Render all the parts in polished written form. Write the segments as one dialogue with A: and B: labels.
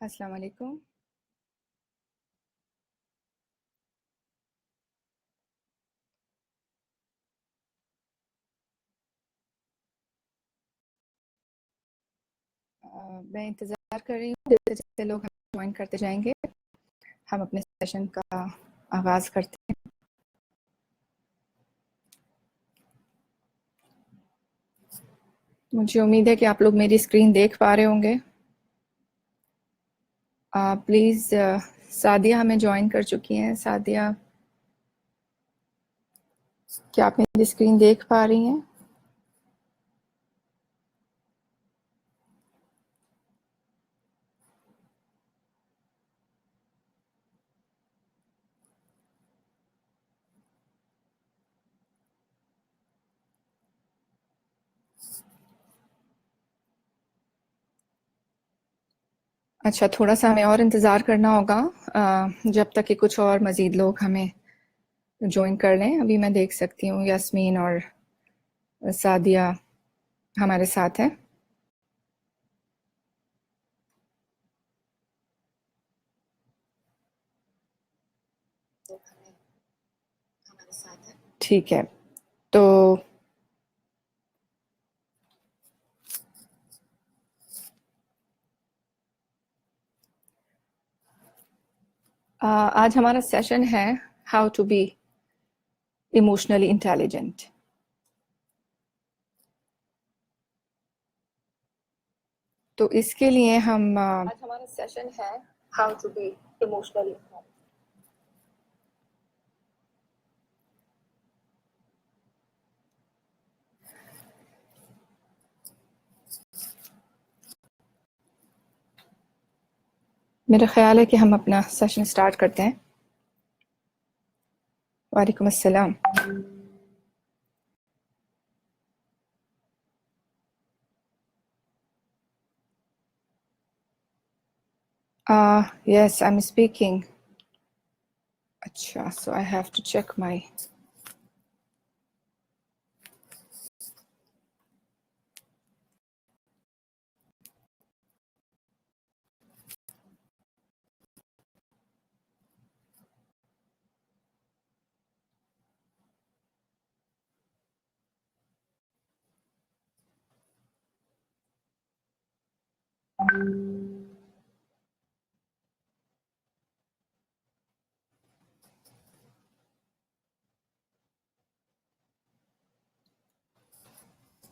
A: अस्सलाम वालेकुम। मैं इंतज़ार कर रही हूँ जैसे-जैसे लोग ज्वाइन करते जाएंगे हम अपने सेशन का आगाज़ करते हैं। मुझे उम्मीद है कि आप लोग मेरी स्क्रीन देख पा रहे होंगे। प्लीज़ सादिया हमें ज्वाइन कर चुकी हैं। सादिया, क्या आप मेरी स्क्रीन देख पा रही हैं? अच्छा, थोड़ा-सा हमें और इंतज़ार करना होगा जब तक कि कुछ और मज़ीद लोग हमें ज्वाइन कर लें। अभी मैं देख सकती हूँ यास्मीन और सादिया हमारे साथ हैं। ठीक है, तो आज हमारा सेशन है how to be emotionally intelligent. तो इसके लिए हम आज हमारा सेशन है हाउ टू बी इमोशनली। मेरा ख्याल है कि हम अपना सेशन स्टार्ट करते हैं। वालेकुम अस्सलाम। Yes, I'm speaking. अच्छा, so I have to check my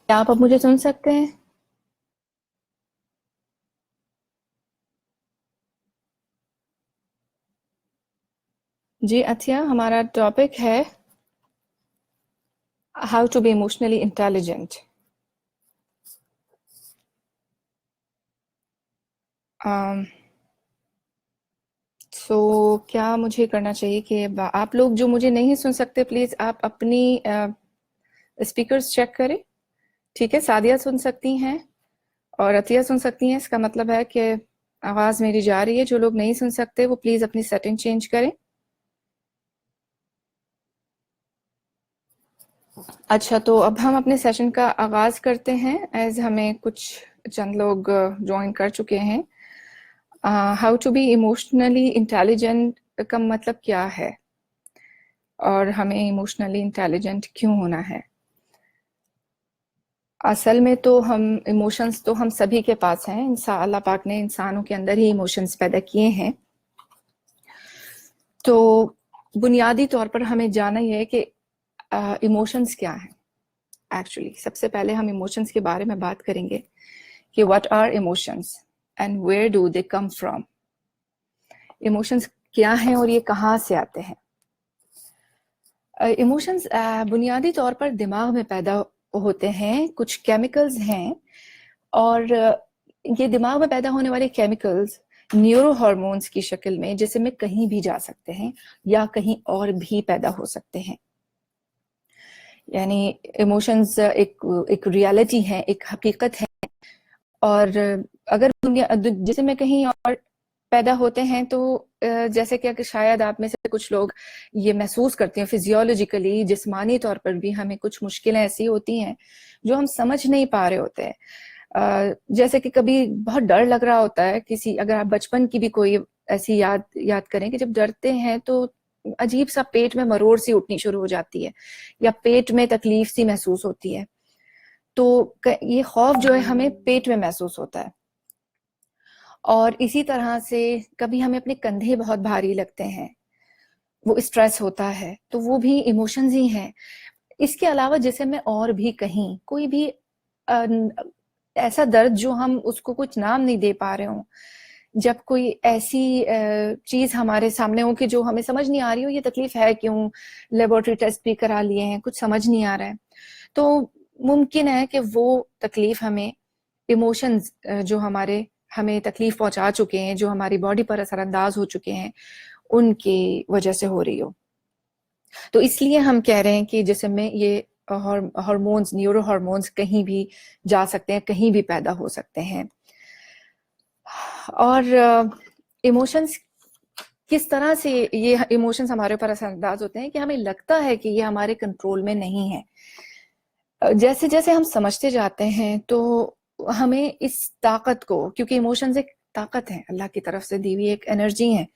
A: क्या आप अब मुझे सुन सकते हैं? जी अथिया, हमारा टॉपिक है how to be emotionally intelligent. So क्या मुझे करना चाहिए कि आप लोग जो मुझे नहीं सुन सकते प्लीज़ आप अपनी स्पीकर्स चेक करें। ठीक है, सादिया सुन सकती हैं और अतिया सुन सकती हैं। इसका मतलब है कि आवाज़ मेरी जा रही है। जो लोग नहीं सुन सकते वो प्लीज़ अपनी सेटिंग चेंज करें। अच्छा, तो अब हम अपने सेशन का आगाज़ करते हैं। एज़ हमें कुछ चंद लोग ज्वाइन कर चुके हैं। How to be emotionally intelligent का मतलब क्या है और हमें इमोशनली इंटेलिजेंट क्यों होना है? असल में तो हम इमोशंस तो हम सभी के पास हैं। अल्लाह पाक ने इंसानों के अंदर ही इमोशंस पैदा किए हैं। तो बुनियादी तौर पर हमें जानना ये है कि इमोशंस क्या हैं। एक्चुअली सबसे पहले हम इमोशंस के बारे में बात करेंगे कि what are emotions and where do they come from. Emotions क्या हैं और ये कहाँ से आते हैं? इमोशंस बुनियादी तौर पर दिमाग में पैदा होते हैं। कुछ केमिकल्स हैं और ये दिमाग में पैदा होने वाले केमिकल्स न्यूरो हार्मोन्स की शक्ल में जिसम में कहीं भी जा सकते हैं या कहीं और भी पैदा हो सकते हैं। यानी इमोशंस एक रियलिटी है, एक हकीकत है। और अगर जिसम में कहीं और पैदा होते हैं तो जैसे कि शायद आप में से कुछ लोग ये महसूस करते हैं फिजियोलॉजिकली, जिस्मानी तौर पर भी हमें कुछ मुश्किलें ऐसी होती हैं जो हम समझ नहीं पा रहे होते हैं। जैसे कि कभी बहुत डर लग रहा होता है किसी, अगर आप बचपन की भी कोई ऐसी याद करें कि जब डरते हैं तो अजीब सा पेट में मरोड़ सी उठनी शुरू हो जाती है या पेट में तकलीफ सी महसूस होती है। तो ये खौफ जो है हमें पेट में महसूस होता है। और इसी तरह से कभी हमें अपने कंधे बहुत भारी लगते हैं, वो स्ट्रेस होता है, तो वो भी इमोशंस ही हैं। इसके अलावा जैसे मैं और भी कहीं कोई भी ऐसा दर्द जो हम उसको कुछ नाम नहीं दे पा रहे हों, जब कोई ऐसी चीज हमारे सामने हो कि जो हमें समझ नहीं आ रही हो, ये तकलीफ है क्यों, लेबोरेटरी टेस्ट भी करा लिए हैं, कुछ समझ नहीं आ रहा है, तो मुमकिन है कि वो तकलीफ हमें इमोशंस जो हमें तकलीफ पहुंचा चुके हैं, जो हमारी बॉडी पर असरअंदाज हो चुके हैं, उनकी वजह से हो रही हो। तो इसलिए हम कह रहे हैं कि जिस्म में ये हार्मोन्स, न्यूरो हार्मोन्स कहीं भी जा सकते हैं, कहीं भी पैदा हो सकते हैं। और इमोशंस किस तरह से, ये इमोशंस हमारे ऊपर असरअंदाज होते हैं कि हमें लगता है कि ये हमारे कंट्रोल में नहीं है। जैसे जैसे हम समझते जाते हैं तो हमें इस ताकत को, क्योंकि इमोशंस एक ताकत है, अल्लाह की तरफ से दी हुई एक एनर्जी है,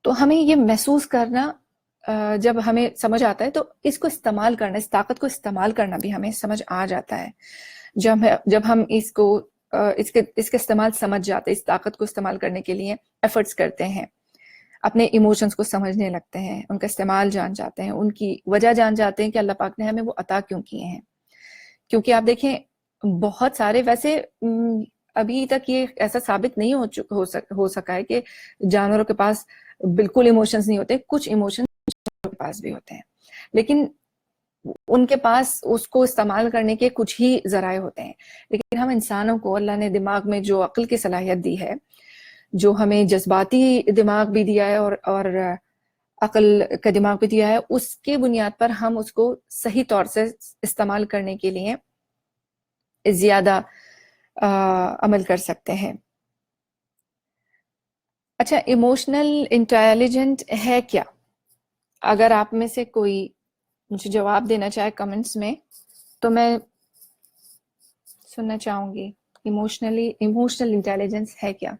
A: तो हमें ये महसूस करना, जब हमें समझ आता है तो इसको इस्तेमाल करना, इस ताकत को इस्तेमाल करना भी हमें समझ आ जाता है। जब हम इसके इस्तेमाल समझ जाते हैं, इस ताकत को इस्तेमाल करने के लिए एफर्ट्स करते हैं, अपने इमोशंस को समझने लगते हैं, उनका इस्तेमाल जान जाते हैं, उनकी वजह जान जाते हैं कि अल्लाह पाक ने हमें वो अता क्यों किए हैं। क्योंकि आप देखें, बहुत सारे वैसे अभी तक ये ऐसा साबित नहीं हो सका है कि जानवरों के पास बिल्कुल इमोशंस नहीं होते, कुछ इमोशंस के पास भी होते हैं, लेकिन उनके पास उसको इस्तेमाल करने के कुछ ही जराए होते हैं। लेकिन हम इंसानों को अल्लाह ने दिमाग में जो अक्ल की सलाहियत दी है, जो हमें जज्बाती दिमाग भी दिया है और अक्ल का दिमाग भी दिया है, उसके बुनियाद पर हम उसको सही तौर से इस्तेमाल करने के लिए ज्यादा अमल कर सकते हैं। अच्छा, इमोशनल इंटेलिजेंट है क्या? अगर आप में से कोई मुझे जवाब देना चाहे कमेंट्स में, तो मैं सुनना चाहूंगी। इमोशनल इंटेलिजेंस है क्या?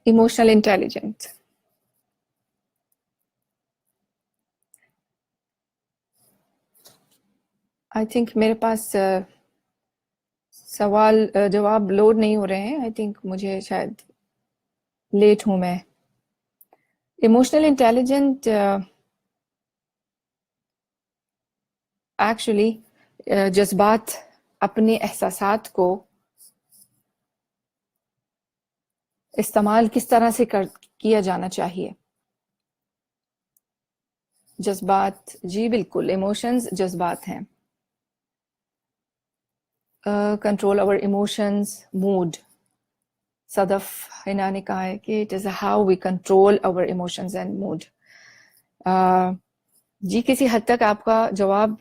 A: इमोशनल इंटेलिजेंस, आई थिंक मेरे पास सवाल जवाब लोड नहीं हो रहे हैं। आई थिंक मुझे शायद लेट हूं मैं। इमोशनल इंटेलिजेंट एक्चुअली जज्बात, अपने एहसासात को इस्तेमाल किस तरह से किया जाना चाहिए। जज्बात, जी बिल्कुल, इमोशंस जज्बात हैं। Control over emotions, mood. Sadaf Hina ने कहा है कि it is how we control our emotions and mood. जी, किसी हद तक आपका जवाब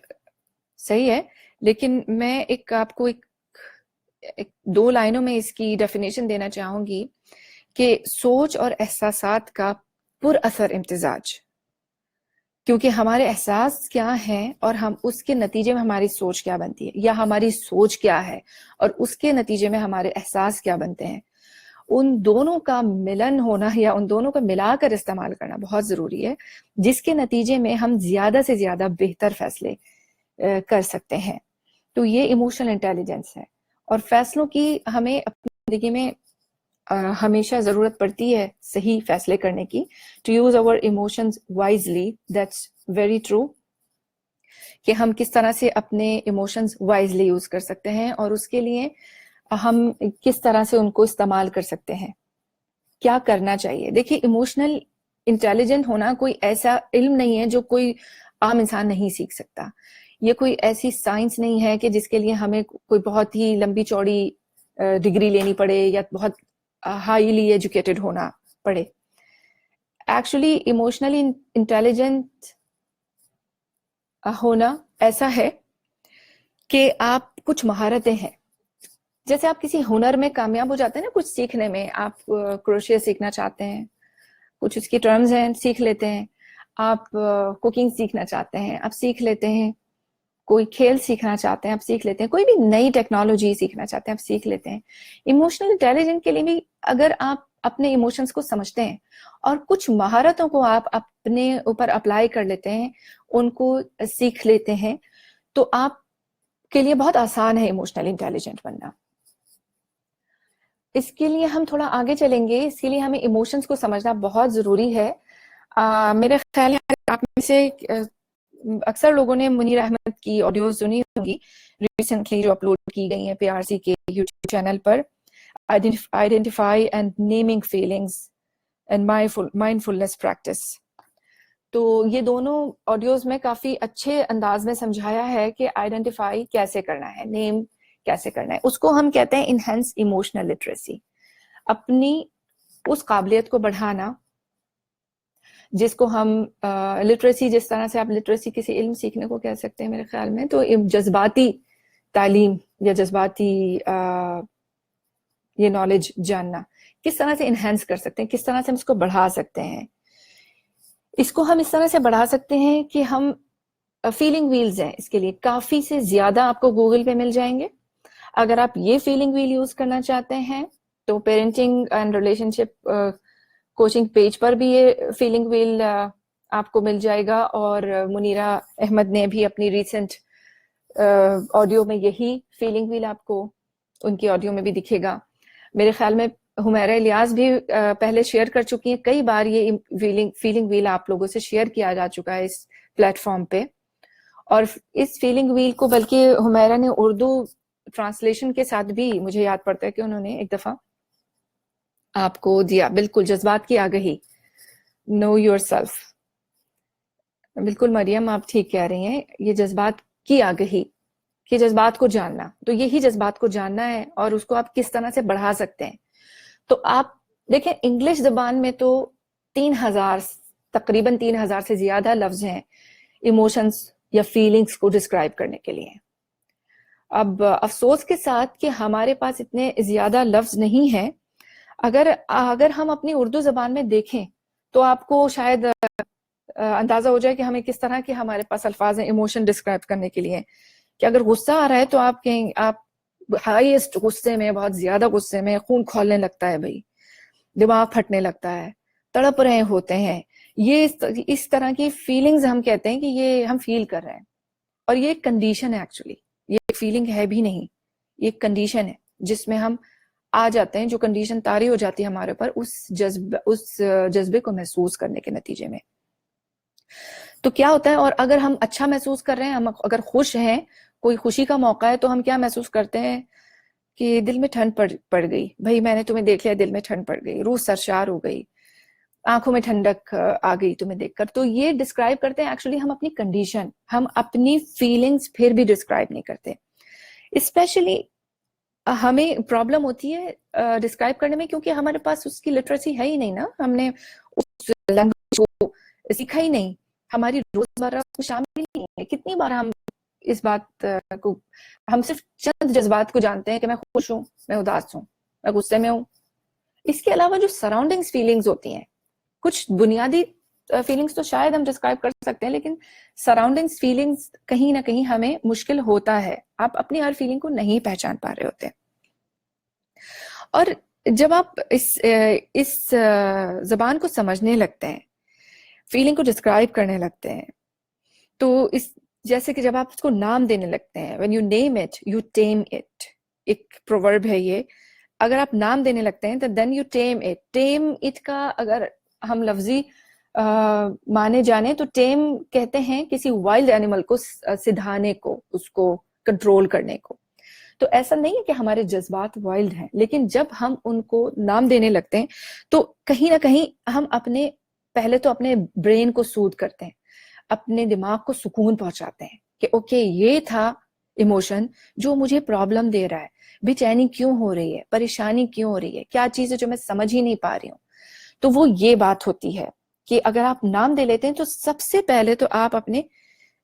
A: सही है, लेकिन मैं आपको एक 2 लाइनों में इसकी डेफिनेशन देना चाहूंगी कि सोच और एहसासात का पुरअसर इम्तिजाज, क्योंकि हमारे एहसास क्या हैं और हम उसके नतीजे में हमारी सोच क्या बनती है, या हमारी सोच क्या है और उसके नतीजे में हमारे एहसास क्या बनते हैं, उन दोनों का मिलन होना या उन दोनों को मिलाकर इस्तेमाल करना बहुत जरूरी है, जिसके नतीजे में हम ज्यादा से ज्यादा बेहतर फैसले कर सकते हैं। तो ये इमोशनल इंटेलिजेंस है। और फैसलों की हमें अपनी जिंदगी में हमेशा जरूरत पड़ती है सही फैसले करने की, to use our emotions wisely. That's very true, कि हम किस तरह से अपने इमोशंस वाइजली यूज कर सकते हैं और उसके लिए हम किस तरह से उनको इस्तेमाल कर सकते हैं, क्या करना चाहिए। देखिए, इमोशनल इंटेलिजेंट होना कोई ऐसा इल्म नहीं है जो कोई आम इंसान नहीं सीख सकता। ये कोई ऐसी साइंस नहीं है कि जिसके लिए हमें कोई बहुत ही लंबी चौड़ी डिग्री लेनी पड़े या बहुत हाईली एजुकेटेड होना पड़े। एक्चुअली इमोशनली इंटेलिजेंट होना ऐसा है कि आप कुछ महारतें हैं, जैसे आप किसी हुनर में कामयाब हो जाते हैं ना, कुछ सीखने में, आप क्रोशिया सीखना चाहते हैं, कुछ उसकी टर्म्स हैं, सीख लेते हैं, आप कुकिंग सीखना चाहते हैं, आप सीख लेते हैं। कोई खेल सीखना चाहते हैं, आप सीख लेते हैं। कोई भी नई टेक्नोलॉजी सीखना चाहते हैं, आप सीख लेते हैं। इमोशनल इंटेलिजेंस के लिए भी अगर आप अपने इमोशंस को समझते हैं और कुछ महारतों को आप अपने ऊपर अप्लाई कर लेते हैं, उनको सीख लेते हैं, तो आपके लिए बहुत आसान है इमोशनल इंटेलिजेंट बनना। इसके लिए हम थोड़ा आगे चलेंगे। इसके लिए हमें इमोशंस को समझना बहुत जरूरी है। मेरे ख्याल है आप में से अक्सर लोगों ने मुनीर अहमद की ऑडियोज सुनी होंगी, रिसेंटली जो अपलोड की गई हैं पीआरसी के यूट्यूब चैनल पर, identify and naming feelings and mindfulness practice. तो ये दोनों ऑडियोज में काफी अच्छे अंदाज में समझाया है कि आइडेंटिफाई कैसे करना है, नेम कैसे करना है। उसको हम कहते हैं इनहेंस इमोशनल लिटरेसी, अपनी उस काबिलियत को बढ़ाना जिसको हम लिटरेसी, जिस तरह से आप लिटरेसी किसी इल्म सीखने को कह सकते हैं मेरे ख्याल में, तो जज्बाती तालीम या जज्बाती ये नॉलेज जानना, किस तरह से इनहेंस कर सकते हैं, किस तरह से हम इसको बढ़ा सकते हैं। इसको हम इस तरह से बढ़ा सकते हैं कि हम फीलिंग व्हील्स हैं इसके लिए काफी से ज्यादा आपको गूगल पे मिल जाएंगे। अगर आप ये फीलिंग व्हील यूज करना चाहते हैं तो parenting and relationship coaching page पर भी ये फीलिंग व्हील आपको मिल जाएगा, और मुनीरा अहमद ने भी अपनी रिसेंट ऑडियो में यही फीलिंग व्हील आपको उनकी ऑडियो में भी दिखेगा। मेरे ख्याल में हुमैरा इलियास भी पहले शेयर कर चुकी हैं, कई बार ये फीलिंग व्हील आप लोगों से शेयर किया जा चुका है इस प्लेटफॉर्म पे। और इस फीलिंग व्हील को बल्कि हुमैरा ने उर्दू ट्रांसलेशन के साथ भी, मुझे याद पड़ता है कि उन्होंने एक दफा आपको दिया, बिल्कुल जज्बात की आगही, नो योरसेल्फ। बिल्कुल मरियम आप ठीक कह रही हैं, ये जज्बात की आगही, कि जज्बात को जानना, तो यही जज्बात को जानना है और उसको आप किस तरह से बढ़ा सकते हैं। तो आप देखें, इंग्लिश जबान में तो 3000 तकरीबन 3000 से ज्यादा लफ्ज हैं इमोशंस या फीलिंग्स को डिस्क्राइब करने के लिए। अब अफसोस के साथ कि हमारे पास इतने ज्यादा लफ्ज नहीं हैं। अगर हम अपनी उर्दू जबान में देखें तो आपको शायद अंदाजा हो जाए कि हमें किस तरह के हमारे पास अल्फाज हैं इमोशन डिस्क्राइब करने के लिए। कि अगर गुस्सा आ रहा है तो आप कहेंगे, आप हाईएस्ट गुस्से में, बहुत ज्यादा गुस्से में, खून खौलने लगता है भाई, दिमाग फटने लगता है, तड़प रहे होते हैं, ये इस तरह की फीलिंग्स हम कहते हैं कि ये हम फील कर रहे हैं। और ये एक कंडीशन है, एक्चुअली ये एक फीलिंग है भी नहीं, ये एक कंडीशन है जिसमें हम आ जाते हैं, जो कंडीशन तारी हो जाती है हमारे ऊपर उस जज्बे को महसूस करने के नतीजे में। तो क्या होता है, और अगर हम अच्छा महसूस कर रहे हैं, हम अगर खुश हैं, कोई खुशी का मौका है, तो हम क्या महसूस करते हैं कि दिल में ठंड पड़ गई, भाई मैंने तुम्हें देख लिया, दिल में ठंड पड़ गई, रूह सरशार हो गई, आंखों में ठंडक आ गई तुम्हें देखकर। तो ये डिस्क्राइब करते हैं एक्चुअली हम अपनी कंडीशन, हम अपनी फीलिंग्स फिर भी डिस्क्राइब नहीं करते। स्पेशली हमें प्रॉब्लम होती है डिस्क्राइब करने में, क्योंकि हमारे पास उसकी लिटरेसी है ही नहीं ना, हमने उस लैंग्वेज को सीखा ही नहीं, हमारी रोजमर्रा में शामिल नहीं है। कितनी बार हम इस बात को, हम सिर्फ चंद जज्बात को जानते हैं कि मैं खुश हूं, मैं उदास हूं, मैं गुस्से में हूं। इसके अलावा जो सराउंडिंग्स फीलिंग्स होती हैं, कुछ बुनियादी फीलिंग्स तो शायद हम डिस्क्राइब कर सकते हैं, लेकिन सराउंडिंग्स फीलिंग्स कहीं ना कहीं हमें मुश्किल होता है, आप अपनी हर फीलिंग को नहीं पहचान पा रहे होते। और जब आप इस जबान को समझने लगते हैं, फीलिंग को डिस्क्राइब करने लगते हैं, तो इस जैसे कि जब आप उसको नाम देने लगते हैं, when you name it you tame it, एक प्रोवर्ब है ये, अगर आप नाम देने लगते हैं तो then you tame it. Tame it का अगर हम लफ्जी माने जाने तो टेम कहते हैं किसी वाइल्ड एनिमल को सिधाने को, उसको कंट्रोल करने को। तो ऐसा नहीं है कि हमारे जज्बात वाइल्ड हैं, लेकिन जब हम उनको नाम देने लगते हैं तो कहीं ना कहीं हम पहले तो अपने ब्रेन को सूद करते हैं, अपने दिमाग को सुकून पहुंचाते हैं कि ओके ये था इमोशन जो मुझे प्रॉब्लम दे रहा है, बेचैनी क्यों हो रही है, परेशानी क्यों हो रही है, क्या चीज है जो मैं समझ ही नहीं पा रही हूँ। तो वो ये बात होती है कि अगर आप नाम दे लेते हैं तो सबसे पहले तो आप अपने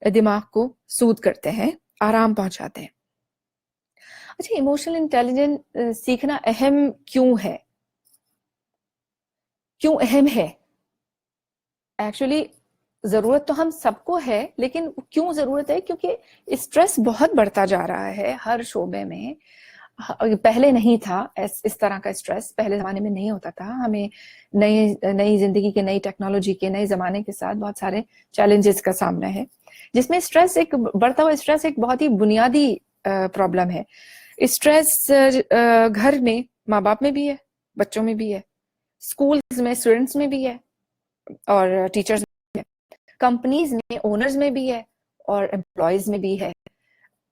A: दिमाग को सूद करते हैं, आराम पहुंचाते हैं। अच्छा, इमोशनल इंटेलिजेंस सीखना अहम क्यों है, क्यों अहम है? एक्चुअली जरूरत तो हम सबको है, लेकिन क्यों जरूरत है? क्योंकि स्ट्रेस बहुत बढ़ता जा रहा है हर शोबे में। पहले नहीं था इस तरह का स्ट्रेस, पहले जमाने में नहीं होता था। हमें नई नई जिंदगी के, नई टेक्नोलॉजी के, नए जमाने के साथ बहुत सारे चैलेंजेस का सामना है, जिसमें स्ट्रेस, एक बढ़ता हुआ स्ट्रेस एक बहुत ही बुनियादी प्रॉब्लम है। स्ट्रेस घर में माँ बाप में भी है, बच्चों में भी है, स्कूल्स में स्टूडेंट्स में भी है, और टीचर्स में, कंपनीज में ओनर्स में भी है, और एम्प्लॉयज में भी है।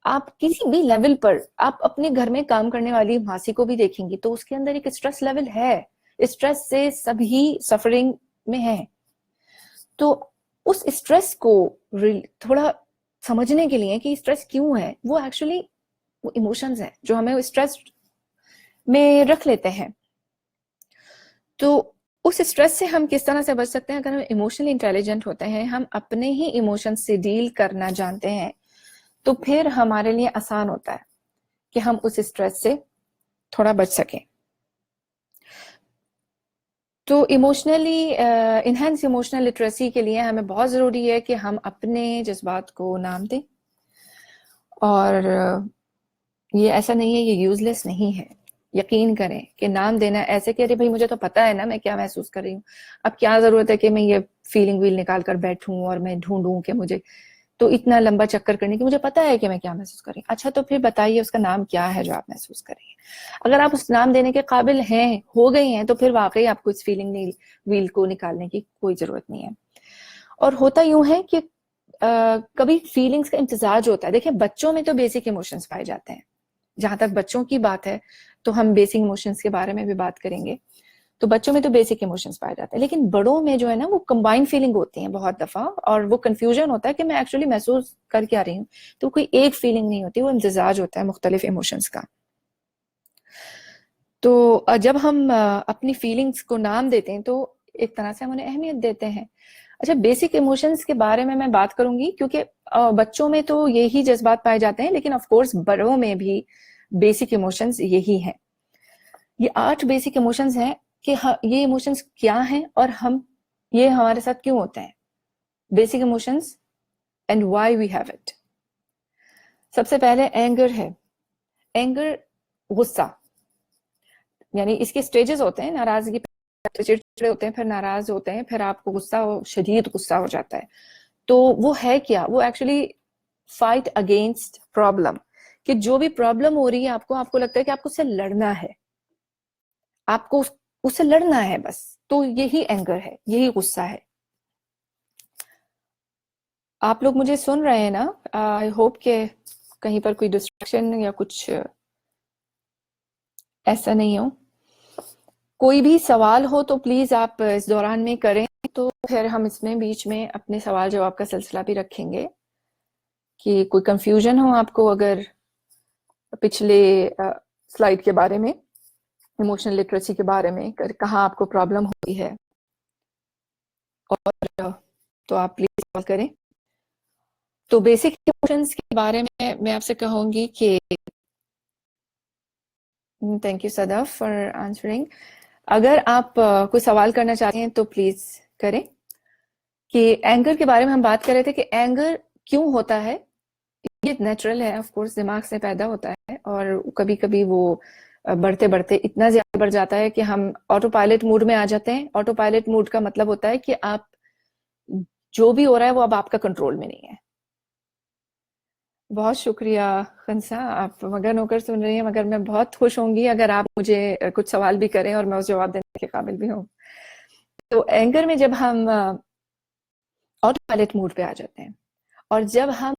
A: आप किसी भी लेवल पर, आप अपने घर में काम करने वाली मासी को भी देखेंगी तो उसके अंदर एक स्ट्रेस लेवल है। स्ट्रेस से सभी सफरिंग में है। तो उस स्ट्रेस को थोड़ा समझने के लिए कि स्ट्रेस क्यों है, वो एक्चुअली वो इमोशंस है जो हमें स्ट्रेस में रख लेते हैं। तो उस स्ट्रेस से हम किस तरह से बच सकते हैं? अगर हम इमोशनली इंटेलिजेंट होते हैं, हम अपने ही इमोशंस से डील करना जानते हैं, तो फिर हमारे लिए आसान होता है कि हम उस स्ट्रेस से थोड़ा बच सकें। तो इमोशनली इनहेंस इमोशनल लिटरेसी के लिए हमें बहुत ज़रूरी है कि हम अपने जज्बात को नाम दें। और ये ऐसा नहीं है, ये यूजलेस नहीं है। यकीन करें कि नाम देना ऐसे कि अरे भाई मुझे तो पता है ना मैं क्या महसूस कर रही हूँ, अब क्या ज़रूरत है कि मैं ये फीलिंग व्हील निकाल कर बैठूं और मैं ढूंढूं कि मुझे तो इतना लंबा चक्कर करने की, मुझे पता है कि मैं क्या महसूस कर रही हूँ। अच्छा, तो फिर बताइए उसका नाम क्या है जो आप महसूस कर रही हैं। अगर आप उस नाम देने के काबिल हैं, हो गई हैं, तो फिर वाकई आपको इस फीलिंग व्हील को निकालने की कोई जरूरत नहीं है। और होता यूं है कि कभी फीलिंग्स का इम्तिजाज होता है। देखिए, बच्चों में तो बेसिक इमोशंस पाए जाते हैं। जहां तक बच्चों की बात है तो हम बेसिक इमोशंस के बारे में भी बात करेंगे। तो बच्चों में तो बेसिक इमोशंस पाए जाते हैं, लेकिन बड़ों में जो है ना, वो कंबाइंड फीलिंग होती है बहुत दफा, और वो कंफ्यूजन होता है कि मैं एक्चुअली महसूस कर क्या रही हूँ। तो कोई एक फीलिंग नहीं होती, वो इम्तिजाज होता है मुख्तलिफ इमोशंस का। तो जब हम अपनी फीलिंग्स को नाम देते हैं तो एक तरह से हम उन्हें अहमियत देते हैं। अच्छा, बेसिक इमोशंस के बारे में मैं बात करूंगी क्योंकि बच्चों में तो यही जज्बात पाए जाते हैं, लेकिन ऑफ कोर्स बड़ों में भी बेसिक इमोशंस यही हैं। ये 8 बेसिक इमोशंस हैं कि ये इमोशंस क्या हैं और हम ये हमारे साथ क्यों होते हैं। Basic emotions and why we have it. सबसे पहले एंगर है। एंगर, गुस्सा, यानी इसके स्टेजेस होते हैं। नाराजगी पे चिड़चिड़े होते हैं, फिर नाराज होते हैं, फिर आपको गुस्सा, शदीद गुस्सा हो जाता है। तो वो है क्या? वो एक्चुअली फाइट अगेंस्ट प्रॉब्लम, कि जो भी प्रॉब्लम हो रही है आपको, आपको लगता है कि आपको उससे लड़ना है, आपको उससे लड़ना है बस। तो यही एंगर है, यही गुस्सा है। आप लोग मुझे सुन रहे हैं ना? आई होप के कहीं पर कोई डिस्ट्रैक्शन या कुछ ऐसा नहीं हो। कोई भी सवाल हो तो प्लीज आप इस दौरान में करें, तो फिर हम इसमें बीच में अपने सवाल जवाब का सिलसिला भी रखेंगे। कि कोई कंफ्यूजन हो आपको अगर पिछले स्लाइड के बारे में, इमोशनल लिटरेसी के बारे में, कहाँ आपको प्रॉब्लम हुई है, और तो आप प्लीज कॉल करें। तो बेसिक इमोशंस के बारे में मैं आपसे कहूंगी कि thank you Sadaf for answering. अगर आप कोई सवाल करना चाहते हैं तो प्लीज करें। कि एंगर के बारे में हम बात कर रहे थे कि एंगर क्यों होता है। ये नेचुरल है, ऑफ कोर्स, दिमाग से पैदा होता है, और कभी कभी वो बढ़ते बढ़ते इतना ज्यादा बढ़ जाता है कि हम ऑटो पायलट मूड में आ जाते हैं। ऑटो पायलट मूड का मतलब होता है कि आप, जो भी हो रहा है वो अब आपका कंट्रोल में नहीं है। बहुत शुक्रिया खंसा, आप मगन होकर सुन रही हैं, मगर मैं बहुत खुश होंगी अगर आप मुझे कुछ सवाल भी करें और मैं उस जवाब देने के काबिल भी हूँ। तो एंगर में जब हम ऑटो पायलट मूड पे आ जाते हैं, और जब हम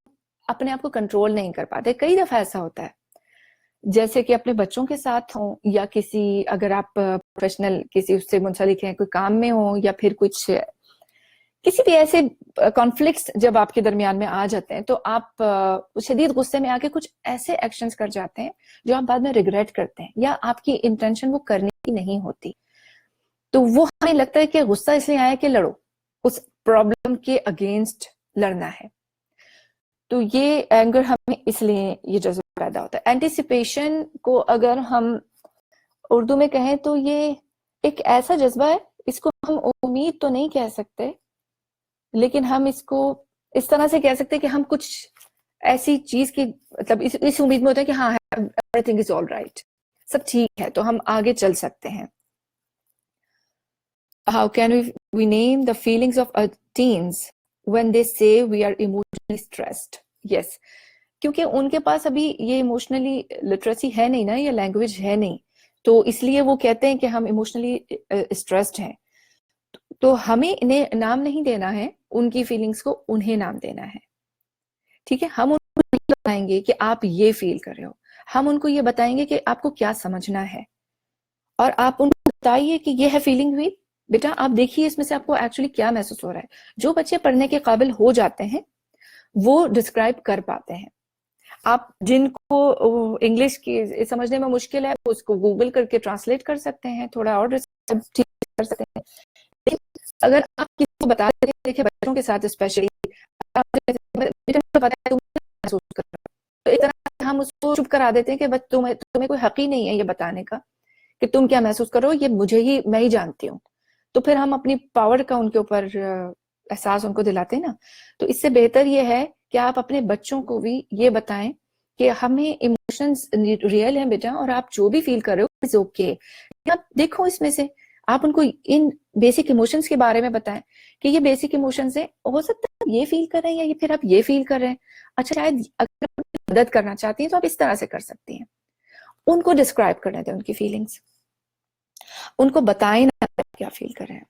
A: अपने आप को कंट्रोल नहीं कर पाते, कई दफा ऐसा होता है, जैसे कि अपने बच्चों के साथ हो, या किसी, अगर आप प्रोफेशनल किसी उससे मुंसलिक हैं, कोई काम में हो, या फिर कुछ किसी भी ऐसे कॉन्फ्लिक्ट्स जब आपके दरमियान में आ जाते हैं, तो आप शदीद गुस्से में आके कुछ ऐसे एक्शंस कर जाते हैं जो आप बाद में रिग्रेट करते हैं, या आपकी इंटेंशन वो करने की नहीं होती। तो वो हमें लगता है कि गुस्सा इसलिए आया कि लड़ो, उस प्रॉब्लम के अगेंस्ट लड़ना है। तो ये एंगर हमें इसलिए ये जज्बा पैदा होता है। एंटिसिपेशन को अगर हम उर्दू में कहें तो ये एक ऐसा जज्बा है, इसको हम उम्मीद तो नहीं कह सकते, लेकिन हम इसको इस तरह से कह सकते हैं कि हम कुछ ऐसी चीज की मतलब इस उम्मीद में होते हैं कि हाँ एवरीथिंग इज ऑल राइट, सब ठीक है तो हम आगे चल सकते हैं. How can we name the feelings of teens when they say we are emotionally stressed? Yes, क्योंकि उनके पास अभी ये इमोशनली लिटरेसी है नहीं ना, ये लैंग्वेज है नहीं, तो इसलिए वो कहते हैं कि हम इमोशनली स्ट्रेस्ड हैं. तो हमें इन्हें नाम नहीं देना है, उनकी फीलिंग्स को उन्हें नाम देना है. ठीक है, हम उनको नहीं बताएंगे कि आप ये फील कर रहे हो, हम उनको ये बताएंगे कि आपको क्या समझना है, और आप उनको बताइए कि ये है फीलिंग हुई बेटा, आप देखिए इसमें से आपको एक्चुअली क्या महसूस हो रहा है. जो बच्चे पढ़ने के काबिल हो जाते हैं वो डिस्क्राइब कर पाते हैं. आप जिनको इंग्लिश की समझने में मुश्किल है उसको गूगल करके ट्रांसलेट कर सकते हैं, थोड़ा और ठीक कर सकते हैं. अगर आप किसी को बता देते हैं, देखिए बच्चों के साथ स्पेशली महसूस कर रहे हो, तो एक तरह से हम उसको चुप करा देते हैं कि तुम्हें कोई हक ही नहीं है ये बताने का कि तुम क्या महसूस कर रहे हो, ये मैं ही जानती हूँ. तो फिर हम अपनी पावर का उनके ऊपर एहसास उनको दिलाते हैं ना. तो इससे बेहतर ये है कि आप अपने बच्चों को भी ये बताएं कि हमें इमोशंस रियल हैं बेटा, और आप जो भी फील कर रहे हो इट्स ओके. आप देखो इसमें से आप उनको इन बेसिक इमोशंस के बारे में बताएं कि ये बेसिक इमोशंस है, हो सकता है ये फील कर रहे हैं या फिर आप ये फील कर रहे हैं. अच्छा, शायद अगर आप मदद करना चाहती हैं तो आप इस तरह से कर सकती हैं. उनको डिस्क्राइब करने दें उनकी फीलिंग्स, उनको बताएं ना क्या फील कर रहे हैं.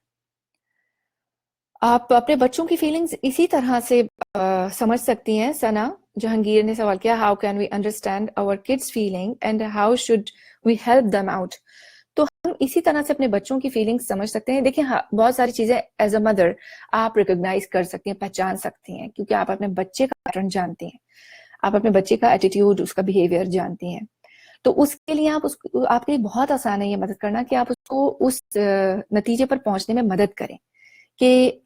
A: आप अपने बच्चों की फीलिंग्स इसी तरह से समझ सकती हैं. सना जहांगीर ने सवाल किया, how can we understand our kids feeling and how should we help them out. तो हम इसी तरह से अपने बच्चों की फीलिंग्स समझ सकते हैं. देखिए हाँ, बहुत सारी चीजें एज अ मदर आप रिकॉग्नाइज कर सकती हैं, पहचान सकती हैं, क्योंकि आप अपने बच्चे का पैटर्न जानती हैं, आप अपने बच्चे का एटीट्यूड, उसका बिहेवियर जानती हैं. तो उसके लिए आपके लिए बहुत आसान है ये मदद करना कि आप उसको उस नतीजे पर पहुंचने में मदद करें कि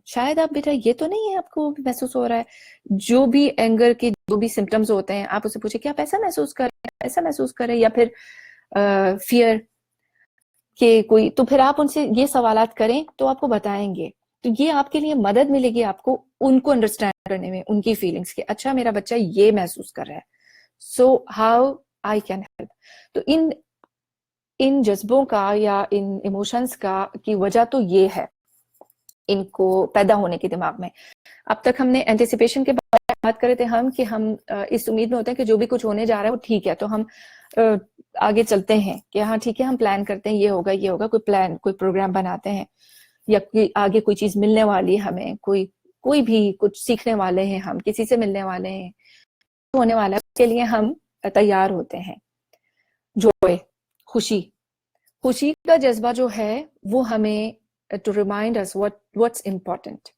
A: शायद आप बेटा ये तो नहीं है आपको महसूस हो रहा है, जो भी एंगर के जो भी सिम्टम्स होते हैं आप उससे पूछे कि आप ऐसा महसूस कर रहे हैं, ऐसा महसूस कर रहे हैं, या फिर फियर के कोई, तो फिर आप उनसे ये सवालात करें तो आपको बताएंगे. तो ये आपके लिए मदद मिलेगी आपको उनको अंडरस्टैंड करने में, उनकी फीलिंग्स के. अच्छा मेरा बच्चा ये महसूस कर रहा है, so how I can help. तो इन जज्बों का या इन इमोशंस का की वजह तो ये है इनको पैदा होने के दिमाग में. अब तक हमने एंटिसिपेशन के बारे में बात करे थे हम कि हम इस उम्मीद में होते हैं कि जो भी कुछ होने जा रहा है वो ठीक है, तो हम आगे चलते हैं कि हाँ ठीक है, हम प्लान करते हैं ये होगा, कोई प्लान कोई प्रोग्राम बनाते हैं, या आगे कोई चीज मिलने वाली है हमें, कोई भी कुछ सीखने वाले हैं, हम किसी से मिलने वाले हैं, होने वाला है, उसके लिए हम तैयार होते हैं. जॉय, खुशी का जज्बा जो है वो हमें to remind us what's important,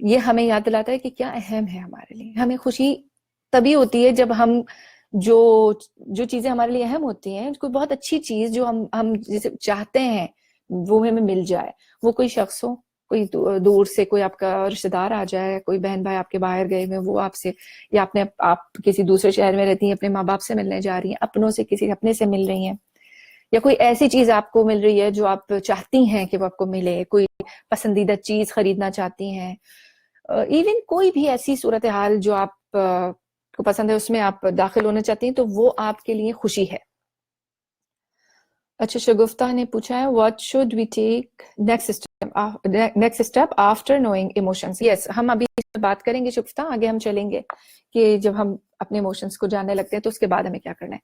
A: ये हमें याद दिलाता है कि क्या अहम है हमारे लिए. हमें खुशी तभी होती है जब हम जो चीजें हमारे लिए अहम होती हैं, कोई बहुत अच्छी चीज जो हम जिसे चाहते हैं वो हमें मिल जाए. वो कोई शख्स हो, कोई दूर से कोई आपका रिश्तेदार आ जाए, कोई बहन भाई आपके बाहर गए हुए वो आपसे, या आप किसी दूसरे शहर में रहती हैं, अपने माँ बाप से मिलने जा रही हैं, अपनों से किसी अपने से मिल रही हैं, या कोई ऐसी चीज आपको मिल रही है जो आप चाहती हैं कि वो आपको मिले, कोई पसंदीदा चीज खरीदना चाहती हैं, इवन कोई भी ऐसी सूरत हाल जो आप को पसंद है उसमें आप दाखिल होना चाहती हैं, तो वो आपके लिए खुशी है. अच्छा, शगुफ्ता ने पूछा है, what should we take next step after knowing emotions. Yes, हम अभी इस पर बात करेंगे शगुफ्ता, आगे हम चलेंगे कि जब हम अपने इमोशंस को जानने लगते हैं तो उसके बाद हमें क्या करना है.